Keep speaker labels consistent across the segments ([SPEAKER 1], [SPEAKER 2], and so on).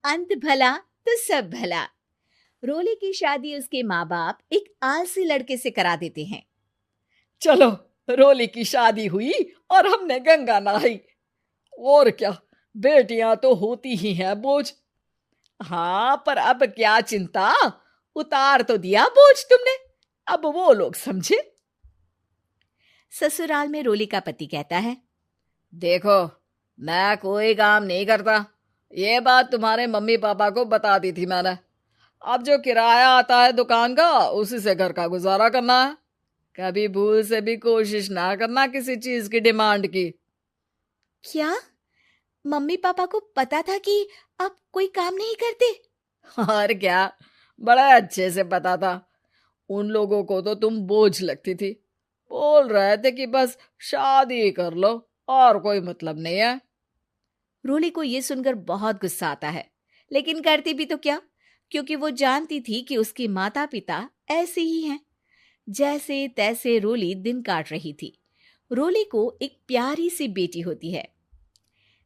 [SPEAKER 1] अंत भला तो सब भला। रोली की शादी उसके माँ बाप एक आलसी लड़के से करा देते हैं।
[SPEAKER 2] चलो, रोली की शादी हुई और हमने गंगा नहाई। और क्या, बेटियां तो होती ही हैं बोझ। हाँ, पर अब क्या चिंता, उतार तो दिया बोझ तुमने, अब वो लोग समझे।
[SPEAKER 1] ससुराल में रोली का पति कहता है,
[SPEAKER 2] देखो, मैं कोई काम नहीं करता, ये बात तुम्हारे मम्मी पापा को बता दी थी मैंने। अब जो किराया आता है दुकान का, उसी से घर का गुजारा करना है। कभी भूल से भी कोशिश ना करना किसी चीज की डिमांड की।
[SPEAKER 1] क्या मम्मी पापा को पता था कि आप कोई काम नहीं करते?
[SPEAKER 2] और क्या, बड़ा अच्छे से पता था। उन लोगों को तो तुम बोझ लगती थी, बोल रहे थे कि बस शादी कर लो और कोई मतलब नहीं है।
[SPEAKER 1] रोली को यह सुनकर बहुत गुस्सा आता है, लेकिन करती भी तो क्या, क्योंकि वो जानती थी कि उसके माता पिता ऐसे ही हैं। जैसे तैसे रोली दिन काट रही थी। रोली को एक प्यारी सी बेटी होती है।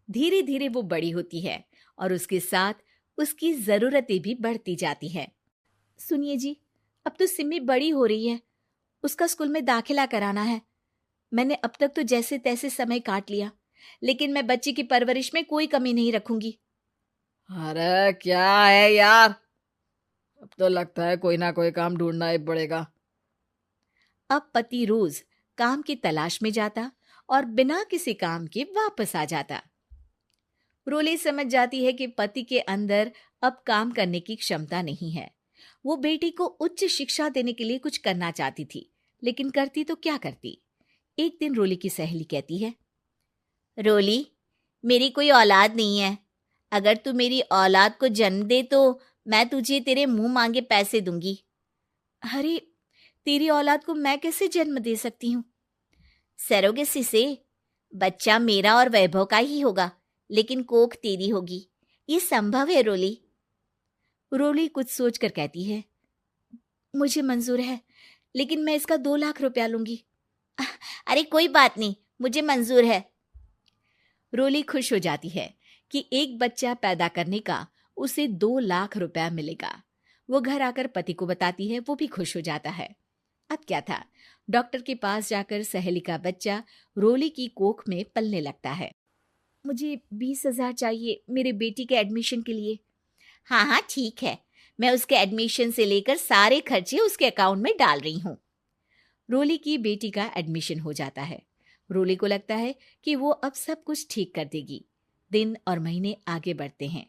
[SPEAKER 1] धीरे धीरे वो बड़ी होती है और उसके साथ उसकी जरूरतें भी बढ़ती जाती हैं। सुनिए जी, अब तो सिमी बड़ी हो रही है, उसका स्कूल में दाखिला कराना है। मैंने अब तक तो जैसे तैसे समय काट लिया, लेकिन मैं बच्ची की परवरिश में कोई कमी नहीं रखूंगी।
[SPEAKER 2] अरे क्या है यार, अब तो लगता है कोई ना कोई काम ढूंढना ही पड़ेगा।
[SPEAKER 1] अब पति रोज काम की तलाश में जाता और बिना किसी काम के वापस आ जाता। रोली समझ जाती है कि पति के अंदर अब काम करने की क्षमता नहीं है। वो बेटी को उच्च शिक्षा देने के लिए कुछ करना चाहती थी, लेकिन करती तो क्या करती। एक दिन रोली की सहेली कहती है, रोली, मेरी कोई औलाद नहीं है। अगर तू मेरी औलाद को जन्म दे तो मैं तुझे तेरे मुंह मांगे पैसे दूंगी। अरे, तेरी औलाद को मैं कैसे जन्म दे सकती हूँ? सरोगेसी से। बच्चा मेरा और वैभव का ही होगा, लेकिन कोख तेरी होगी। ये संभव है रोली। रोली कुछ सोचकर कहती है, मुझे मंजूर है, लेकिन मैं इसका 2 लाख रुपया लूंगी। अरे कोई बात नहीं, मुझे मंजूर है। रोली खुश हो जाती है कि एक बच्चा पैदा करने का उसे 2 लाख रुपया मिलेगा। वो घर आकर पति को बताती है, वो भी खुश हो जाता है। अब क्या था, डॉक्टर के पास जाकर सहेली का बच्चा रोली की कोख में पलने लगता है। मुझे 20,000 चाहिए मेरे बेटी के एडमिशन के लिए। हाँ हाँ ठीक है, मैं उसके एडमिशन से लेकर सारे खर्चे उसके अकाउंट में डाल रही हूँ। रोली की बेटी का एडमिशन हो जाता है। रोली को लगता है कि वो अब सब कुछ ठीक कर देगी। दिन और महीने आगे बढ़ते हैं।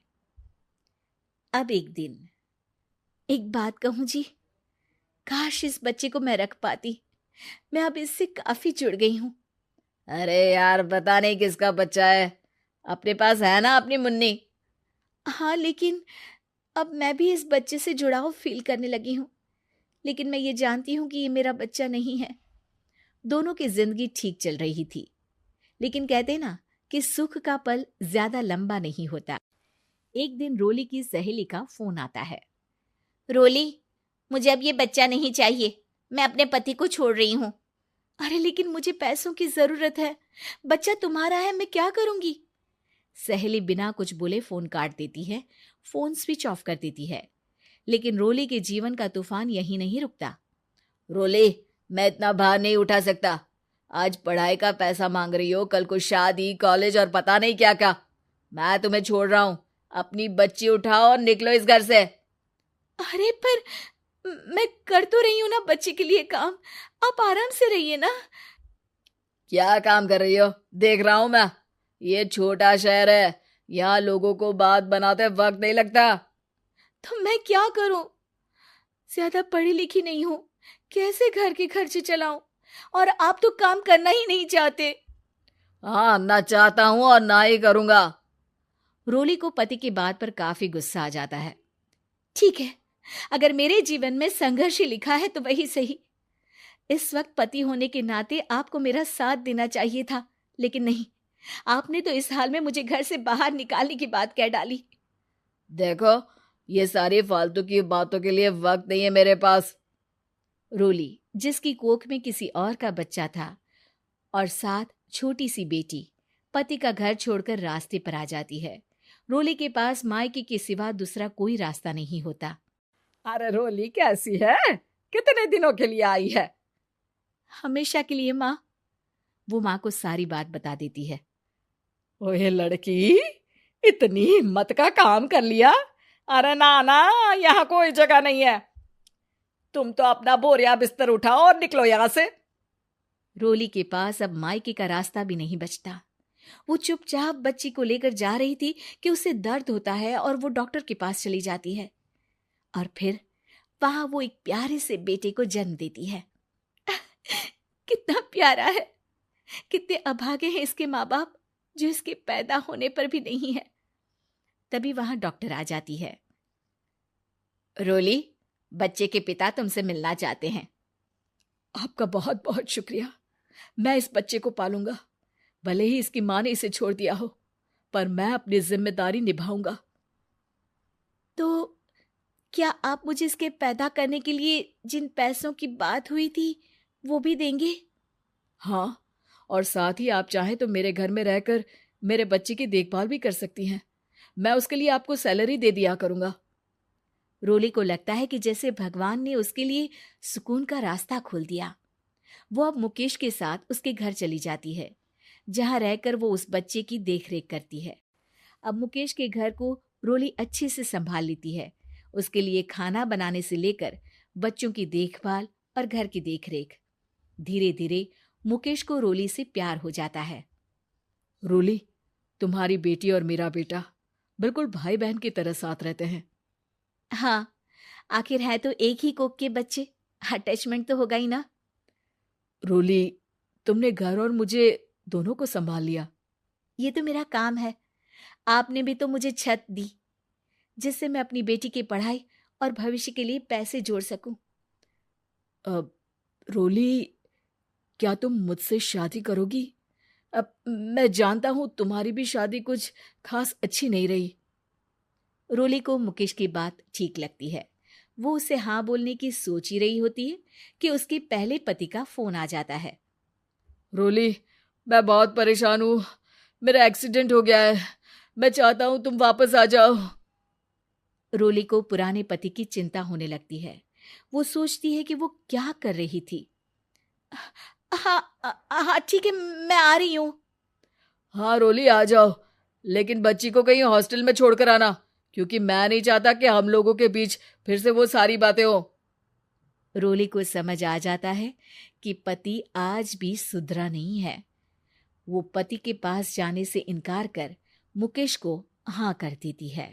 [SPEAKER 1] अब एक दिन, एक बात कहूं जी, काश इस बच्चे को मैं रख पाती। मैं अब इससे काफी जुड़ गई हूँ।
[SPEAKER 2] अरे यार, पता नहीं किसका बच्चा है, अपने पास है ना अपनी मुन्नी।
[SPEAKER 1] हाँ, लेकिन अब मैं भी इस बच्चे से जुड़ाव फील करने लगी हूँ। लेकिन मैं ये जानती हूँ कि ये मेरा बच्चा नहीं है। दोनों की जिंदगी ठीक चल रही थी, लेकिन कहते ना कि सुख का पल ज्यादा लंबा नहीं होता। एक दिन रोली की सहेली का फोन आता है। रोली, मुझे अब ये बच्चा नहीं चाहिए, मैं अपने पति को छोड़ रही हूँ। अरे लेकिन मुझे पैसों की जरूरत है, बच्चा तुम्हारा है, मैं क्या करूंगी? सहेली बिना कुछ बोले फोन काट देती है, फोन स्विच ऑफ कर देती है। लेकिन रोली के जीवन का तूफान यहीं नहीं रुकता।
[SPEAKER 2] रोली, मैं इतना भार नहीं उठा सकता। आज पढ़ाई का पैसा मांग रही हो, कल को शादी, कॉलेज और पता नहीं क्या क्या। मैं तुम्हें छोड़ रहा हूँ, अपनी बच्ची उठाओ और निकलो इस घर से।
[SPEAKER 1] अरे पर मैं कर तो रही हूं ना बच्चे के लिए काम, आप आराम से रहिए ना।
[SPEAKER 2] क्या काम कर रही हो, देख रहा हूं मैं। ये छोटा शहर है, यहाँ लोगों को बात बनाते वक्त नहीं लगता।
[SPEAKER 1] तो मैं क्या करूं? ज्यादा पढ़ी लिखी नहीं हूं, कैसे घर के खर्चे चलाऊं? और आप तो काम करना ही नहीं चाहते।
[SPEAKER 2] हाँ, ना चाहता हूं और ना ही करूंगा।
[SPEAKER 1] रोली को पति की बात पर काफी गुस्सा आ जाता है। ठीक है, अगर मेरे जीवन में संघर्ष ही लिखा है तो वही सही। इस वक्त पति होने के नाते आपको मेरा साथ देना चाहिए था, लेकिन नहीं, आपने तो इस हाल में मुझे घर से बाहर निकालने की बात कह डाली।
[SPEAKER 2] देखो, ये सारी फालतू की बातों के लिए वक्त नहीं है मेरे पास।
[SPEAKER 1] रोली, जिसकी कोख में किसी और का बच्चा था और साथ छोटी सी बेटी, पति का घर छोड़कर रास्ते पर आ जाती है। रोली के पास मायके के सिवा दूसरा कोई रास्ता नहीं होता।
[SPEAKER 2] अरे रोली कैसी है? कितने दिनों के लिए आई है?
[SPEAKER 1] हमेशा के लिए माँ। वो माँ को सारी बात बता देती है।
[SPEAKER 2] ओए लड़की, इतनी हिम्मत का काम कर लिया। अरे ना ना, यहाँ कोई जगह नहीं है। तुम तो अपना बोरिया बिस्तर उठाओ और निकलो यहाँ से।
[SPEAKER 1] रोली के पास अब मायके का रास्ता भी नहीं बचता। वो चुपचाप बच्ची को लेकर जा रही थी कि उसे दर्द होता है और वो डॉक्टर के पास चली जाती है और फिर वहां वो एक प्यारे से बेटे को जन्म देती है। कितना प्यारा है, कितने अभागे हैं इसके माँ बाप जो इसके पैदा होने पर भी नहीं है। तभी वहां डॉक्टर आ जाती है। रोली, बच्चे के पिता तुमसे मिलना चाहते हैं।
[SPEAKER 2] आपका बहुत बहुत शुक्रिया। मैं इस बच्चे को पालूंगा, भले ही इसकी माँ ने इसे छोड़ दिया हो, पर मैं अपनी जिम्मेदारी निभाऊंगा।
[SPEAKER 1] तो क्या आप मुझे इसके पैदा करने के लिए जिन पैसों की बात हुई थी वो भी देंगे?
[SPEAKER 2] हाँ, और साथ ही आप चाहें तो मेरे घर में रहकर मेरे बच्चे की देखभाल भी कर सकती हैं। मैं उसके लिए आपको सैलरी दे दिया करूंगा।
[SPEAKER 1] रोली को लगता है कि जैसे भगवान ने उसके लिए सुकून का रास्ता खोल दिया। वो अब मुकेश के साथ उसके घर चली जाती है, जहां रहकर वो उस बच्चे की देखरेख करती है। अब मुकेश के घर को रोली अच्छे से संभाल लेती है। उसके लिए खाना बनाने से लेकर बच्चों की देखभाल और घर की देखरेख। धीरे धीरे मुकेश को रोली से प्यार हो जाता है।
[SPEAKER 2] रोली, तुम्हारी बेटी और मेरा बेटा बिल्कुल भाई बहन की तरह साथ रहते हैं।
[SPEAKER 1] हाँ, आखिर है तो एक ही कोख के बच्चे, अटैचमेंट तो होगा ही ना।
[SPEAKER 2] रोली, तुमने घर और मुझे दोनों को संभाल लिया।
[SPEAKER 1] ये तो मेरा काम है। आपने भी तो मुझे छत दी जिससे मैं अपनी बेटी की पढ़ाई और भविष्य के लिए पैसे जोड़ सकूं।
[SPEAKER 2] अब रोली, क्या तुम मुझसे शादी करोगी? अब मैं जानता हूं तुम्हारी भी शादी कुछ खास अच्छी नहीं रही।
[SPEAKER 1] रोली को मुकेश की बात ठीक लगती है। वो उसे हाँ बोलने की सोच ही रही होती है कि उसके पहले पति का फोन आ जाता है।
[SPEAKER 2] रोली, मैं बहुत परेशान हूं। मेरा एक्सीडेंट हो गया है। मैं चाहता हूं तुम वापस आ जाओ।
[SPEAKER 1] रोली को पुराने पति की चिंता होने लगती है। वो सोचती है कि वो क्या कर रही थी। हाँ हाँ ठीक है, मैं आ रही हूँ।
[SPEAKER 2] हाँ रोली, आ जाओ, लेकिन बच्ची को कहीं हॉस्टल में छोड़कर आना, क्योंकि मैं नहीं चाहता कि हम लोगों के बीच फिर से वो सारी बातें हो।
[SPEAKER 1] रोली को समझ आ जाता है कि पति आज भी सुधरा नहीं है। वो पति के पास जाने से इनकार कर मुकेश को हाँ कर देती है।